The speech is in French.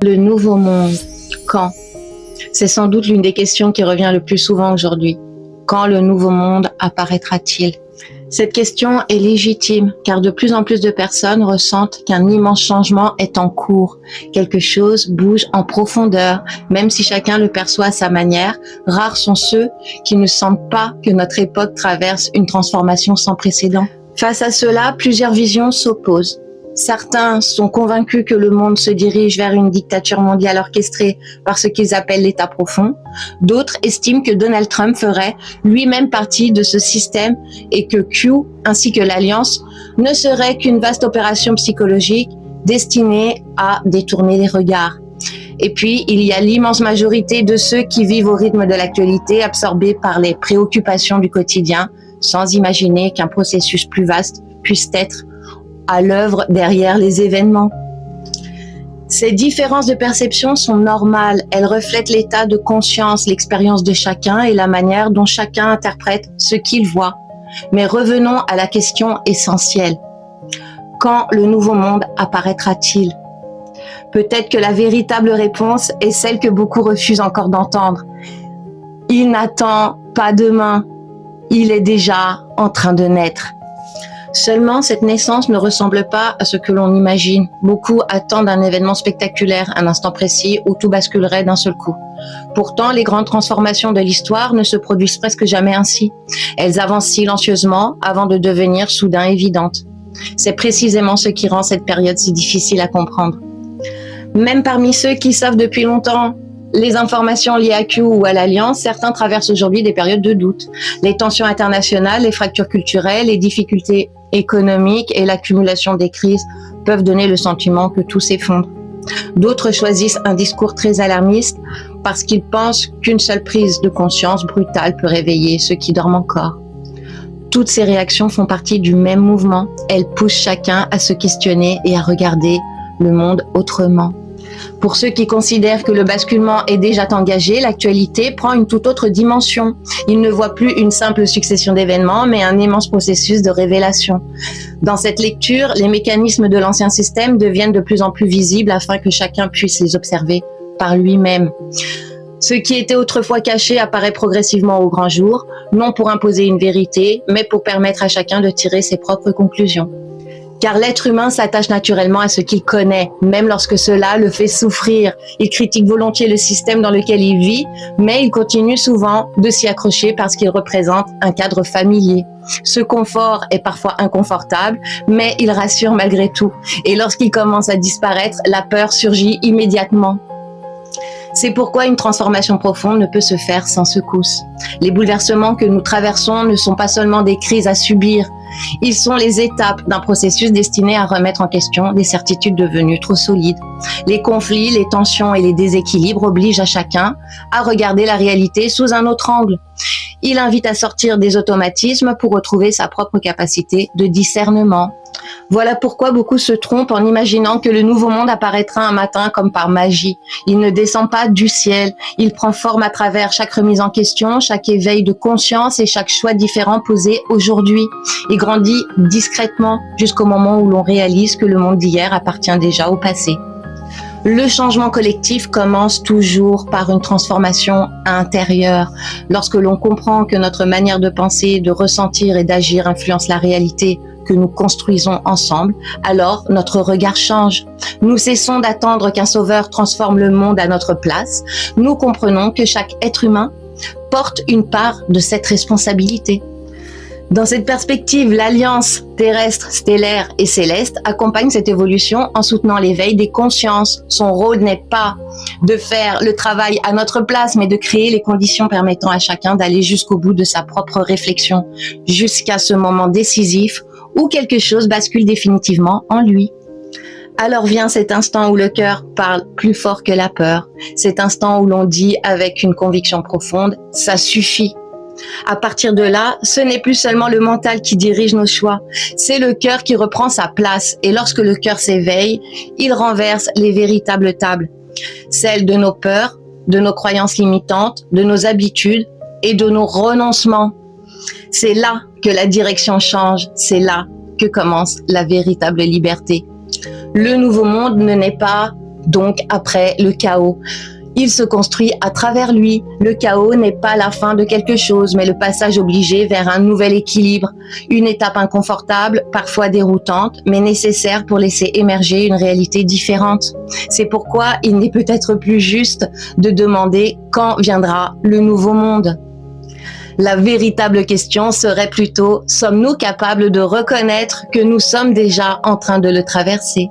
Le nouveau monde, quand? C'est sans doute l'une des questions qui revient le plus souvent aujourd'hui. Quand le nouveau monde apparaîtra-t-il? Cette question est légitime car de plus en plus de personnes ressentent qu'un immense changement est en cours. Quelque chose bouge en profondeur, même si chacun le perçoit à sa manière. Rares sont ceux qui ne sentent pas que notre époque traverse une transformation sans précédent. Face à cela, plusieurs visions s'opposent. Certains sont convaincus que le monde se dirige vers une dictature mondiale orchestrée par ce qu'ils appellent l'État profond. D'autres estiment que Donald Trump ferait lui-même partie de ce système et que Q, ainsi que l'Alliance, ne serait qu'une vaste opération psychologique destinée à détourner les regards. Et puis, il y a l'immense majorité de ceux qui vivent au rythme de l'actualité, absorbés par les préoccupations du quotidien, sans imaginer qu'un processus plus vaste puisse être à l'œuvre derrière les événements. Ces différences de perception sont normales. Elles reflètent l'état de conscience, l'expérience de chacun et la manière dont chacun interprète ce qu'il voit. Mais revenons à la question essentielle. Quand le nouveau monde apparaîtra-t-il? Peut-être que la véritable réponse est celle que beaucoup refusent encore d'entendre. Il n'attend pas demain. Il est déjà en train de naître. Seulement, cette naissance ne ressemble pas à ce que l'on imagine. Beaucoup attendent un événement spectaculaire, un instant précis où tout basculerait d'un seul coup. Pourtant, les grandes transformations de l'histoire ne se produisent presque jamais ainsi. Elles avancent silencieusement avant de devenir soudain évidentes. C'est précisément ce qui rend cette période si difficile à comprendre. Même parmi ceux qui savent depuis longtemps les informations liées à Q ou à l'Alliance, certains traversent aujourd'hui des périodes de doute. Les tensions internationales, les fractures culturelles, les difficultés économiques et l'accumulation des crises peuvent donner le sentiment que tout s'effondre. D'autres choisissent un discours très alarmiste parce qu'ils pensent qu'une seule prise de conscience brutale peut réveiller ceux qui dorment encore. Toutes ces réactions font partie du même mouvement. Elles poussent chacun à se questionner et à regarder le monde autrement. Pour ceux qui considèrent que le basculement est déjà engagé, l'actualité prend une toute autre dimension. Ils ne voient plus une simple succession d'événements, mais un immense processus de révélation. Dans cette lecture, les mécanismes de l'ancien système deviennent de plus en plus visibles afin que chacun puisse les observer par lui-même. Ce qui était autrefois caché apparaît progressivement au grand jour, non pour imposer une vérité, mais pour permettre à chacun de tirer ses propres conclusions. Car l'être humain s'attache naturellement à ce qu'il connaît, même lorsque cela le fait souffrir. Il critique volontiers le système dans lequel il vit, mais il continue souvent de s'y accrocher parce qu'il représente un cadre familier. Ce confort est parfois inconfortable, mais il rassure malgré tout. Et lorsqu'il commence à disparaître, la peur surgit immédiatement. C'est pourquoi une transformation profonde ne peut se faire sans secousse. Les bouleversements que nous traversons ne sont pas seulement des crises à subir, ils sont les étapes d'un processus destiné à remettre en question des certitudes devenues trop solides. Les conflits, les tensions et les déséquilibres obligent à chacun à regarder la réalité sous un autre angle. Il invite à sortir des automatismes pour retrouver sa propre capacité de discernement. Voilà pourquoi beaucoup se trompent en imaginant que le nouveau monde apparaîtra un matin comme par magie. Il ne descend pas du ciel, il prend forme à travers chaque remise en question, chaque éveil de conscience et chaque choix différent posé aujourd'hui. Il grandit discrètement jusqu'au moment où l'on réalise que le monde d'hier appartient déjà au passé. Le changement collectif commence toujours par une transformation intérieure. Lorsque l'on comprend que notre manière de penser, de ressentir et d'agir influence la réalité que nous construisons ensemble, alors notre regard change. Nous cessons d'attendre qu'un sauveur transforme le monde à notre place. Nous comprenons que chaque être humain porte une part de cette responsabilité. Dans cette perspective, l'Alliance terrestre, stellaire et céleste accompagne cette évolution en soutenant l'éveil des consciences. Son rôle n'est pas de faire le travail à notre place, mais de créer les conditions permettant à chacun d'aller jusqu'au bout de sa propre réflexion, jusqu'à ce moment décisif où quelque chose bascule définitivement en lui. Alors vient cet instant où le cœur parle plus fort que la peur, cet instant où l'on dit avec une conviction profonde « ça suffit ». À partir de là, ce n'est plus seulement le mental qui dirige nos choix, c'est le cœur qui reprend sa place. Et lorsque le cœur s'éveille, il renverse les véritables tables, celles de nos peurs, de nos croyances limitantes, de nos habitudes et de nos renoncements. C'est là que la direction change, c'est là que commence la véritable liberté. Le nouveau monde ne naît pas donc après le chaos. Il se construit à travers lui. Le chaos n'est pas la fin de quelque chose, mais le passage obligé vers un nouvel équilibre. Une étape inconfortable, parfois déroutante, mais nécessaire pour laisser émerger une réalité différente. C'est pourquoi il n'est peut-être plus juste de demander quand viendra le nouveau monde. La véritable question serait plutôt, sommes-nous capables de reconnaître que nous sommes déjà en train de le traverser ?